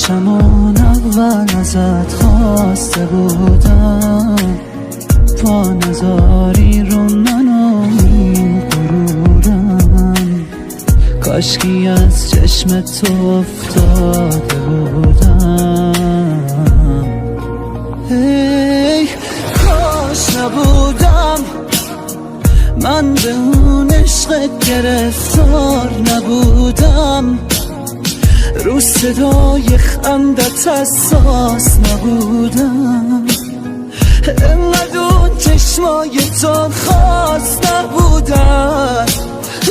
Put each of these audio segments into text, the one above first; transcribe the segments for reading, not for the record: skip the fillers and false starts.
کاشمون اول ازت خواسته بودم، پا نزاری رو من و این غرورم، کاشکی از چشم تو افتاده بودم. ای کاش نبودم من به اون عشقت گرفتار نبودم، رو صدای خندت حساس نبودم، انقدر اون چشمای تو خاص نبودن،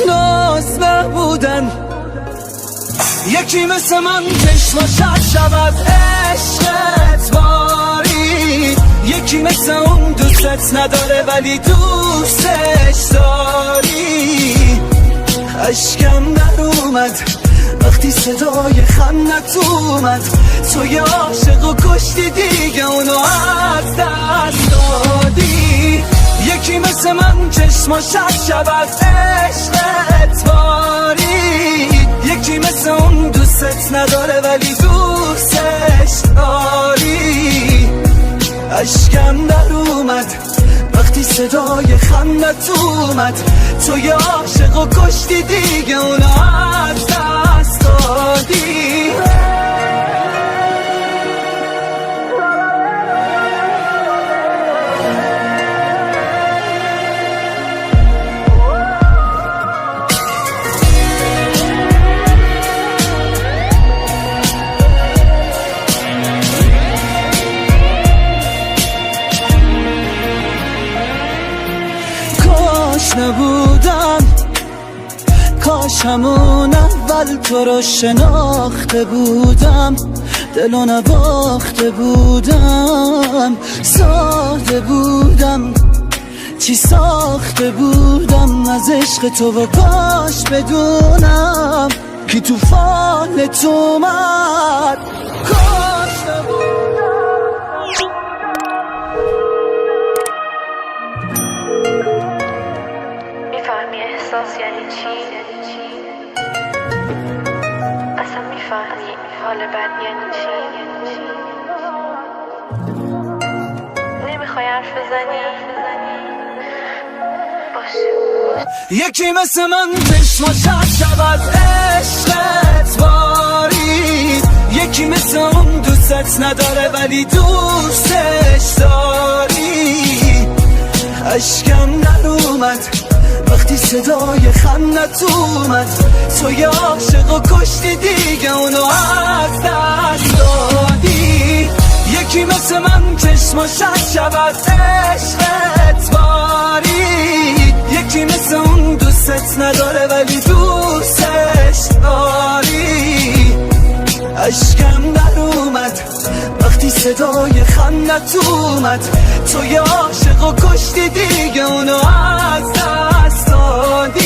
ناز نبودن. یکی مثل من چشماش شود عشقت باری، یکی مثل اون دوستت نداره ولی دوستش داری. اشکم در اومد وقتی صدای خندت اومد، توی عاشق و کشتی دیگه اونو از دست دادی. یکی مثل من چشماش شود عشقت باری، یکی مثل اون دوستت نداره ولی دوستش داری. اشکم در اومد وقتی صدای خندت اومد، توی عاشق و کشتی دیگه اونو از دست دادی. کاش نبودم، کاش همون اول تو رو شناخته بودم، دلو نباخته بودم، ساخته بودم چی ساخته بودم از عشق تو، و کاش بدونم کی توفان تو اومد. کاش نبودم. میفهمی احساس یعنی چی؟ اصلا میفهمی حال بد یعنی چی؟ نمیخوای حرف بزنی؟ باشه. یکی مثل من چشماش شود عشقت باری، یکی مثل اون دوستت نداره ولی دوستش داری. اشکم در اومد وقتی صدای خندت اومد، توی عاشق و کشتی دیگه اونو از دست دادی. یکی مثل من چشماش شود عشقت باری، یکی مثل اون دوستت نداره ولی دوستش داری. اشکم در اومد وقتی صدای خندت اومد، توی عاشق و کشتی دیگه اونو از دست دادی.